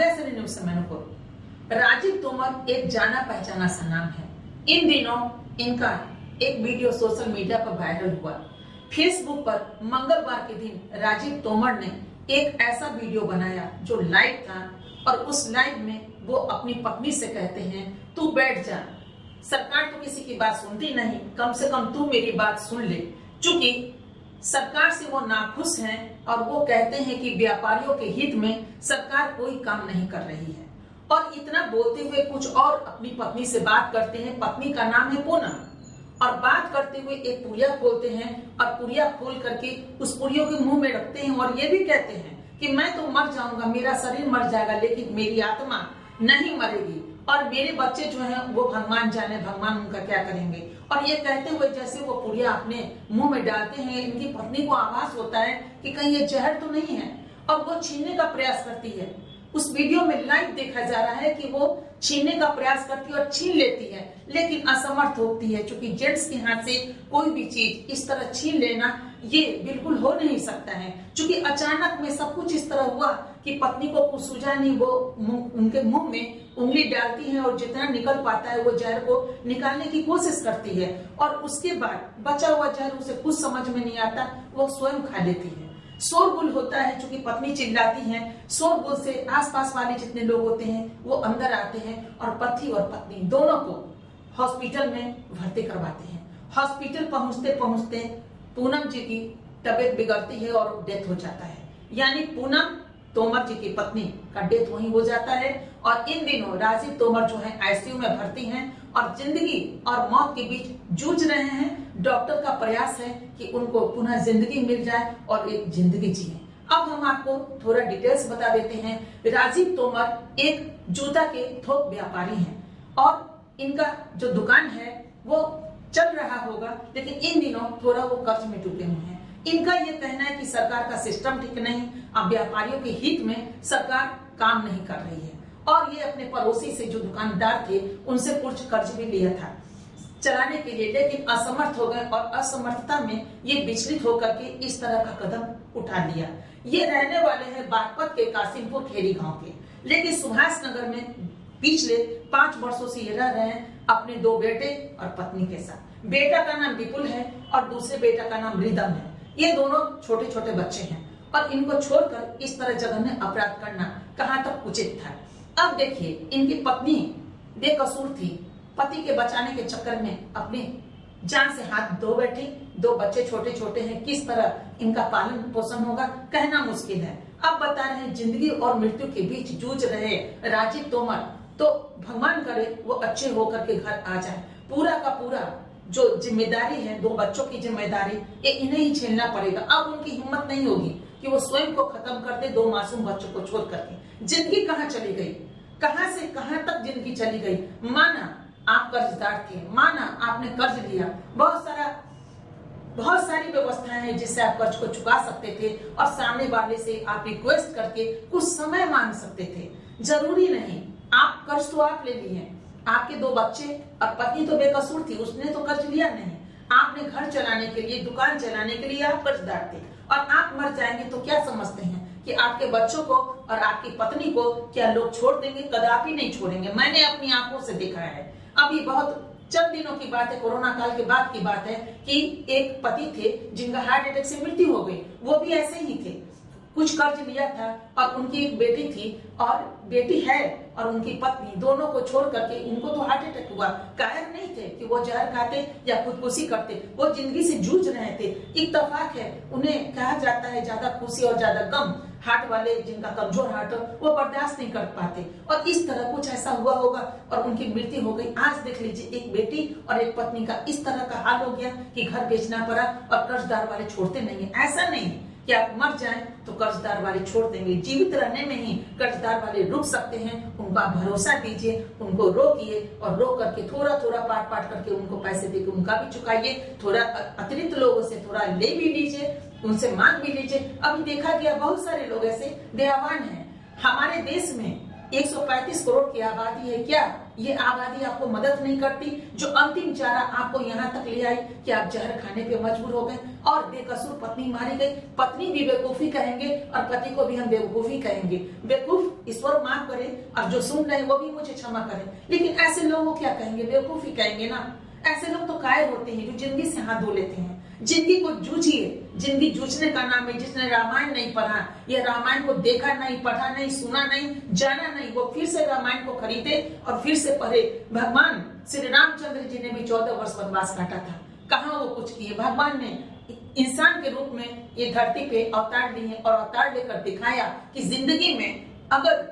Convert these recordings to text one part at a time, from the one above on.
अभ्यासनी news से मैनपुर। राजीव तोमर एक जाना पहचाना सा नाम है। इन दिनों इनका एक वीडियो सोशल मीडिया पर वायरल हुआ। फेसबुक पर मंगलवार के दिन राजीव तोमर ने एक ऐसा वीडियो बनाया जो लाइव था और उस लाइव में वो अपनी पत्नी से कहते हैं, तू बैठ जा, सरकार तो किसी की बात सुनती नहीं, कम से कम तू मेरी बात सुन ले। चूंकि सरकार से वो नाखुश हैं और वो कहते हैं कि व्यापारियों के हित में सरकार कोई काम नहीं कर रही है। और इतना बोलते हुए कुछ और अपनी पत्नी से बात करते हैं। पत्नी का नाम है पूनम। और बात करते हुए एक पुड़िया खोलते हैं और पुड़िया खोल करके उस पुड़ियों के मुंह में रखते हैं और ये भी कहते हैं कि मैं तो मर जाऊंगा, मेरा शरीर मर जाएगा, लेकिन मेरी आत्मा नहीं मरेगी और मेरे बच्चे जो हैं वो भगवान जाने, भगवान उनका क्या करेंगे। और ये कहते हुए जैसे वो पुड़िया अपने मुंह में डालते हैं, इनकी पत्नी को आभास होता है कि कहीं ये जहर तो नहीं है और वो छीनने का प्रयास करती है। उस वीडियो में लाइव देखा जा रहा है कि वो छीनने का प्रयास करती है और छीन लेती है, लेकिन असमर्थ होती है। क्योंकि जेंट्स के हाथ से कोई भी चीज इस तरह छीन लेना ये बिल्कुल हो नहीं सकता है। क्योंकि अचानक में सब कुछ इस तरह हुआ कि पत्नी को कुछ सूझा नहीं, वो उनके मुंह में उंगली डालती है और जितना निकल पाता है वो जहर को निकालने की कोशिश करती है और उसके बाद बचा हुआ जहर उसे कुछ समझ में नहीं आता, वो स्वयं खा लेती है। शोरगुल होता है, चूंकि पत्नी चिल्लाती है। शोरगुल से आसपास वाले जितने लोग होते हैं वो अंदर आते हैं और पति और पत्नी दोनों को हॉस्पिटल में भर्ती करवाते हैं। हॉस्पिटल पहुंचते पहुंचते पूनम जी की तबीयत बिगड़ती है और डेथ हो जाता है। यानी पूनम तोमर जी की पत्नी का डेथ वहीं हो जाता है। और इन दिनों राजीव तोमर जो है आईसीयू में भर्ती हैं और जिंदगी और मौत के बीच जूझ रहे हैं। डॉक्टर का प्रयास है कि उनको पुनः जिंदगी मिल जाए और एक जिंदगी जिए। अब हम आपको थोड़ा डिटेल्स बता देते हैं। राजीव तोमर एक जूता के थोक व्यापारी हैं और इनका जो दुकान है वो चल रहा होगा, लेकिन इन दिनों थोड़ा वो कर्ज में डूबे हुए हैं। इनका ये कहना है कि सरकार का सिस्टम ठीक नहीं, अब व्यापारियों के हित में सरकार काम नहीं कर रही है। और ये अपने पड़ोसी से जो दुकानदार थे उनसे कुछ कर्ज भी लिया था चलाने के लिए, लेकिन असमर्थ हो गए और असमर्थता में ये विचलित होकर के इस तरह का कदम उठा लिया। ये रहने वाले हैं बागपत के कासिमपुर खेरी गांव के, लेकिन सुभाष नगर में पिछले 5 वर्षों से ये रह रहे हैं अपने 2 बेटे और पत्नी के साथ। बेटा का नाम विपुल है और दूसरे बेटा का नाम रिदम है। ये दोनों छोटे छोटे बच्चे हैं और इनको छोड़कर इस तरह जघन्य अपराध करना कहाँ तक उचित था। अब देखिए, इनकी पत्नी बेकसूर थी, पति के बचाने के चक्कर में अपनी जान से हाथ धो बैठी। 2 बच्चे छोटे छोटे हैं, किस तरह इनका पालन पोषण होगा कहना मुश्किल है। अब बता रहे हैं जिंदगी और मृत्यु के बीच जूझ रहे राजीव तोमर, तो भगवान करे वो अच्छे होकर के घर आ जाए। पूरा का पूरा जो जिम्मेदारी है 2 बच्चों की जिम्मेदारी ये इन्हें ही झेलना पड़ेगा। अब उनकी हिम्मत नहीं होगी कि वो स्वयं को खत्म कर दे 2 मासूम बच्चों को छोड़ करके। जिंदगी कहाँ चली गई, कहाँ से कहाँ तक जिंदगी चली गई। माना आप कर्जदार थे, माना आपने कर्ज लिया, बहुत सारी व्यवस्थाएं हैं जिससे आप कर्ज को चुका सकते थे और सामने वाले से आप रिक्वेस्ट करके कुछ समय मांग सकते थे। जरूरी नहीं, आप कर्ज तो आप ले लिए, आपके 2 बच्चे और पत्नी तो बेकसूर थी, उसने तो कर्ज लिया नहीं। आपने घर चलाने के लिए, दुकान चलाने के लिए आप कर्जदार थे और आप मर जाएंगे तो क्या समझते हैं कि आपके बच्चों को और आपकी पत्नी को क्या लोग छोड़ देंगे? कदापि नहीं छोड़ेंगे। मैंने अपनी आंखों से देखा है। अभी बहुत चंद दिनों की बात है, कोरोना काल के बाद की बात है कि एक पति थे जिनका हार्ट अटैक से मृत्यु हो गई। वो भी ऐसे ही थे, कुछ कर्ज लिया था और उनकी एक बेटी थी और बेटी है और उनकी पत्नी, दोनों को छोड़ करके उनको तो हार्ट अटैक हुआ। कायर नहीं थे कि वो जहर खाते या खुदकुशी करते, वो जिंदगी से जूझ रहे थे। इत्तेफाक है, उन्हें कहा जाता है ज्यादा खुशी और ज्यादा गम हार्ट वाले, जिनका कमजोर हार्ट हो, वो बर्दाश्त नहीं कर पाते और इस तरह कुछ ऐसा हुआ होगा और उनकी मृत्यु हो गई। आज देख लीजिए, एक बेटी और एक पत्नी का इस तरह का हाल हो गया कि घर बेचना पड़ा और कर्जदार वाले छोड़ते नहीं है। ऐसा नहीं कि आप मर जाएं तो कर्जदार वाले छोड़ देंगे। जीवित रहने में ही कर्जदार वाले रुक सकते हैं। उनका भरोसा दीजिए, उनको रोकिए और रोक करके थोड़ा थोड़ा पाट करके उनको पैसे देके उनका भी चुकाइए। थोड़ा अतिरिक्त लोगों से थोड़ा ले भी लीजिए, उनसे मांग भी लीजिए। अभी देखा गया बहुत सारे लोग ऐसे दयावान हैं। हमारे देश में 135 करोड़ की आबादी है, क्या ये आबादी आपको मदद नहीं करती? जो अंतिम चारा आपको यहाँ तक ले आई कि आप जहर खाने पे मजबूर हो गए और बेकसूर पत्नी मारी गई। पत्नी भी बेवकूफी कहेंगे और पति को भी हम बेवकूफी कहेंगे। बेवकूफ ईश्वर माफ करे और जो सुन रहे वो भी मुझे क्षमा करें, लेकिन ऐसे लोगों को क्या कहेंगे? बेवकूफी कहेंगे ना। ऐसे लोग तो कायर होते हैं जो जिंदगी से हाथ धो लेते हैं। जिंदगी को जूझिए, जिंदगी जूझने का नाम है। जिसने रामायण नहीं पढ़ा, ये रामायण को देखा नहीं, पढ़ा नहीं, सुना नहीं, जाना नहीं, वो फिर से रामायण को खरीदे और फिर से पढ़े। भगवान श्री रामचंद्र जी ने भी 14 वर्ष वनवास काटा था, कहाँ वो कुछ किए? भगवान ने इंसान के रूप में ये धरती पे अवतार लिए और अवतार लेकर दिखाया कि जिंदगी में अगर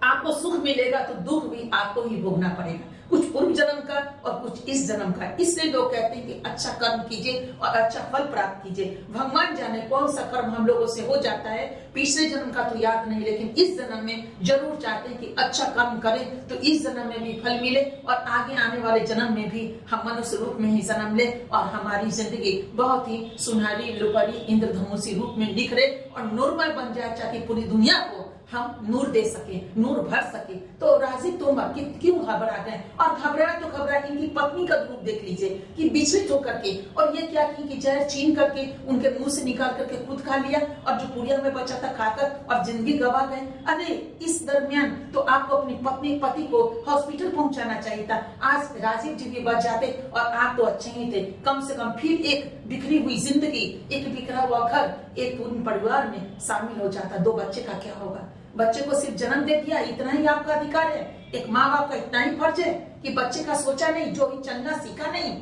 आपको सुख मिलेगा तो दुख भी आपको ही भोगना पड़ेगा, कुछ पूर्व जन्म का और कुछ इस जन्म का। इसलिए लोग कहते हैं कि अच्छा कर्म कीजिए और अच्छा फल प्राप्त कीजिए। भगवान जाने कौन सा कर्म हम लोगों से हो जाता है, पिछले जन्म का तो याद नहीं, लेकिन इस जन्म में जरूर चाहते हैं कि अच्छा कर्म करें तो इस जन्म में भी फल मिले और आगे आने वाले जन्म में भी हम मनुष्य रूप में ही जन्म ले और हमारी जिंदगी बहुत ही सुनहरी, लुपरी, इंद्रधनुषी रूप में निखरे और नूरमय बन जाए, ताकि पूरी दुनिया को हम नूर दे सके, नूर भर सके। तो राजी तोमर क्यों घबरा गए? और घबराए तो घबराए, इनकी पत्नी का रूप देख लीजिए कि विचलित होकर के, और ये क्या की कि जहर छीन करके उनके मुंह से निकाल करके खुद खा लिया और जो पुड़िया में बचा था खाकर और जिंदगी गवा गए। अरे इस दरमियान तो आपको अपनी पत्नी पति को हॉस्पिटल पहुंचाना चाहिए था। आज राजीव जी भी बच जाते और आप तो अच्छे ही थे। कम से कम फिर एक बिखरी हुई जिंदगी, एक बिखरा हुआ घर, एक पूर्ण परिवार में शामिल हो जाता। 2 बच्चे का क्या होगा? बच्चे को सिर्फ जन्म दे दिया, इतना ही आपका अधिकार है। एक माँ बाप का इतना ही फर्ज है कि बच्चे का सोचा नहीं, जो भी चलना सीखा नहीं,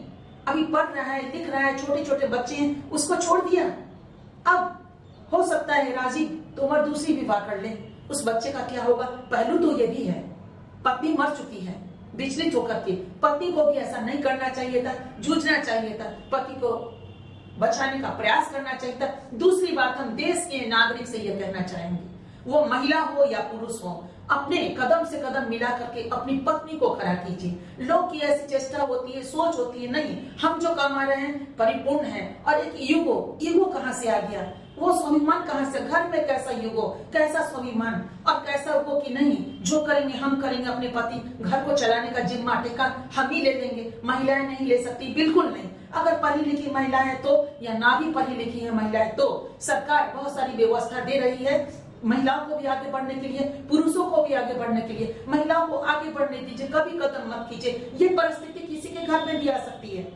अभी पढ़ रहा है, लिख रहा है, छोटे छोटे बच्चे हैं, उसको छोड़ दिया। अब हो सकता है राजीव तोमर दूसरी विवाह कर ले, उस बच्चे का क्या होगा? पहलू तो ये भी है, पत्नी मर चुकी है विचलित होकर के। पत्नी को भी ऐसा नहीं करना चाहिए था, जूझना चाहिए था, पति को बचाने का प्रयास करना चाहिए था। दूसरी बात, हम देश के नागरिक से यह कहना चाहेंगे, वो महिला हो या पुरुष हो, अपने कदम से कदम मिला करके अपनी पत्नी को खड़ा कीजिए। लोग की ऐसी चेष्टा होती है, सोच होती है, नहीं हम जो कमा रहे हैं परिपूर्ण है। और एक ईगो कहाँ से आ गया? वो स्वाभिमान कहाँ से? घर में कैसा ईगो, कैसा स्वाभिमान और कैसा वो कि नहीं जो करेंगे हम करेंगे, अपने पति घर को चलाने का जिम्मा टेका हम ही ले लेंगे, महिलाएं नहीं ले सकती? बिल्कुल नहीं। अगर पढ़ी लिखी महिला है तो, या ना भी पढ़ी लिखी है महिला है तो, सरकार बहुत सारी व्यवस्था दे रही है महिलाओं को भी आगे बढ़ने के लिए, पुरुषों को भी आगे बढ़ने के लिए। महिलाओं को आगे बढ़ने दीजिए, कभी कदम मत कीजिए। ये परिस्थिति किसी के घर में भी आ सकती है।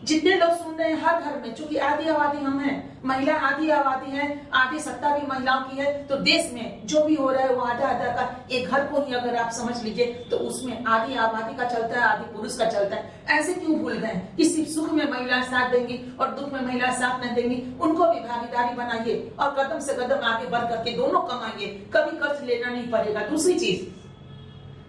जितने लोग सुन रहे हैं हर घर में, चूंकि आधी आबादी हम हैं, महिला आधी आबादी है, आधी सत्ता भी महिलाओं की है, तो देश में जो भी हो रहा है वो आधा आधा का, एक घर को ही अगर आप समझ लीजिए तो उसमें आधी आबादी का चलता है, आधी पुरुष का चलता है। ऐसे क्यों भूल गए कि सिर्फ सुख में महिलाएं साथ देंगी और दुख में महिलाएं साथ नहीं देंगी? उनको भी भागीदारी बनाइए और कदम से कदम आगे बढ़ करके दोनों कमाइए, कभी कर्ज लेना नहीं पड़ेगा। दूसरी चीज,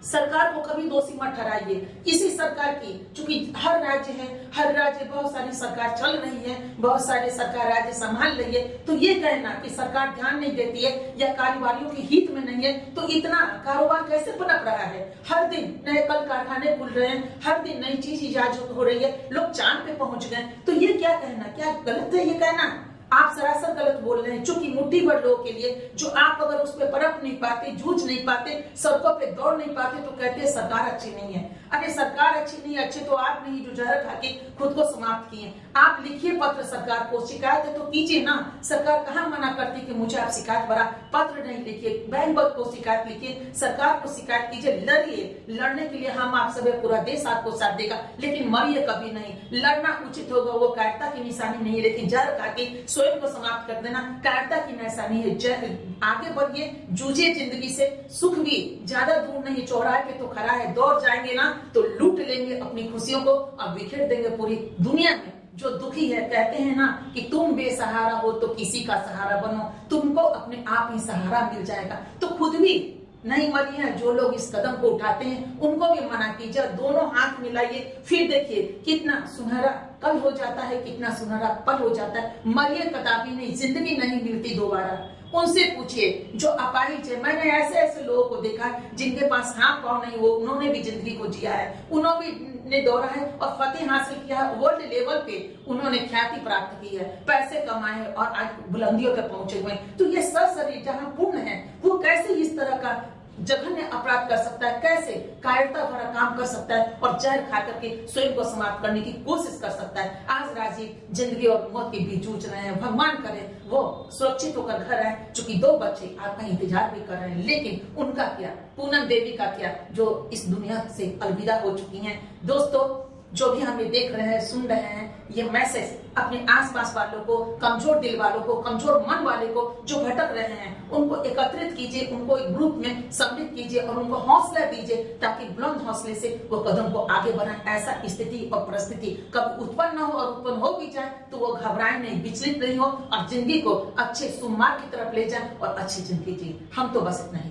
सरकार को कभी दोषी मत ठहराइए। किसी सरकार की, चूंकि हर राज्य है, हर राज्य बहुत सारी सरकार चल रही है, बहुत सारे सरकार राज्य संभाल रही है, तो ये कहना कि सरकार ध्यान नहीं देती है या कारोबारियों के हित में नहीं है, तो इतना कारोबार कैसे पनप रहा है? हर दिन नए कल कारखाने खुल रहे हैं, हर दिन नई चीज इजाद हो रही है, लोग चांद पे पहुंच गए, तो ये क्या कहना, क्या गलत है ये कहना? आप सरासर गलत बोल रहे हैं। चूंकि मुट्ठी भर लोगों के लिए, जो आप अगर उस पर पनप नहीं पाते, जूझ नहीं पाते, सड़कों पे दौड़ नहीं पाते, तो कहते हैं सरकार अच्छी नहीं है। अरे सरकार अच्छी नहीं, अच्छे तो आप नहीं जो जहर खा के खुद को समाप्त किए। आप लिखिए पत्र सरकार को, शिकायत है तो कीजिए ना। सरकार कहाँ मना करती कि मुझे आप शिकायत भरा पत्र नहीं लिखिए, बैंक को शिकायत लिखिए, सरकार को शिकायत कीजिए, लड़िए। लड़ने के लिए हम आप सब, पूरा देश आपको साथ देगा, लेकिन मरिए कभी नहीं। लड़ना उचित होगा, वो कायरता की निशानी नहीं है, लेकिन जहर खा के स्वयं को समाप्त कर देना कायरता की निशानी है। आगे बढ़िए, जूझिए जिंदगी से। सुख भी ज्यादा दूर नहीं, चौराहे पे तो खड़ा है, दौड़ जाएंगे ना तो लूट लेंगे अपनी खुशियों को और बिखेर देंगे पूरी दुनिया में। जो दुखी है, कहते हैं ना कि तुम बेसहारा हो तो किसी का सहारा बनो, तुमको अपने आप ही सहारा मिल जाएगा। तो खुद भी नहीं मरी है, जो लोग इस कदम को उठाते हैं उनको भी मना कीजिए, दोनों हाथ मिलाइए, फिर देखिए कितना सुनहरा कल हो जाता है, कितना सुनहरा पल हो जाता है। मरिए कदापि नहीं, जिंदगी नहीं मिलती दोबारा। उनसे पूछिए जो अपाहिज है। मैंने ऐसे ऐसे लोगों को देखा जिनके पास हाथ पांव नहीं, वो उन्होंने भी जिंदगी को जिया है, उन्होंने दौड़ा है और फतेह हासिल किया है। वर्ल्ड लेवल पे उन्होंने ख्याति प्राप्त की है, पैसे कमाए और आज बुलंदियों पे पहुंचे हुए। तो ये सर जहाँ पूर्ण है, वो कैसे इस तरह का जघन्य अपराध कर सकता है, कैसे कायरता भरा काम कर सकता है और जहर खा करके स्वयं को समाप्त करने की कोशिश कर सकता है। आज राजीव जिंदगी और मौत के बीच जूझ रहे हैं। भगवान करे वो सुरक्षित होकर घर आए, चूंकि 2 बच्चे आपका इंतजार भी कर रहे हैं। लेकिन उनका क्या, पूनम देवी का क्या, जो इस दुनिया से अलविदा हो चुकी हैं। दोस्तों, जो भी हमें देख रहे हैं, सुन रहे हैं, ये मैसेज अपने आसपास वालों को, कमजोर दिल वालों को, कमजोर मन वाले को जो भटक रहे हैं, उनको एकत्रित कीजिए, उनको एक ग्रुप में सम्मिलित कीजिए और उनको हौसला दीजिए, ताकि बुलंद हौसले से वो कदम को आगे बढ़ाएं। ऐसा स्थिति और परिस्थिति कब उत्पन्न न हो, और उत्पन्न हो भी जाए तो वो घबराए नहीं, विचलित नहीं हो और जिंदगी को अच्छे सुमार्ग की तरफ ले जाए और अच्छी जिंदगी जिए। हम तो बस इतना ही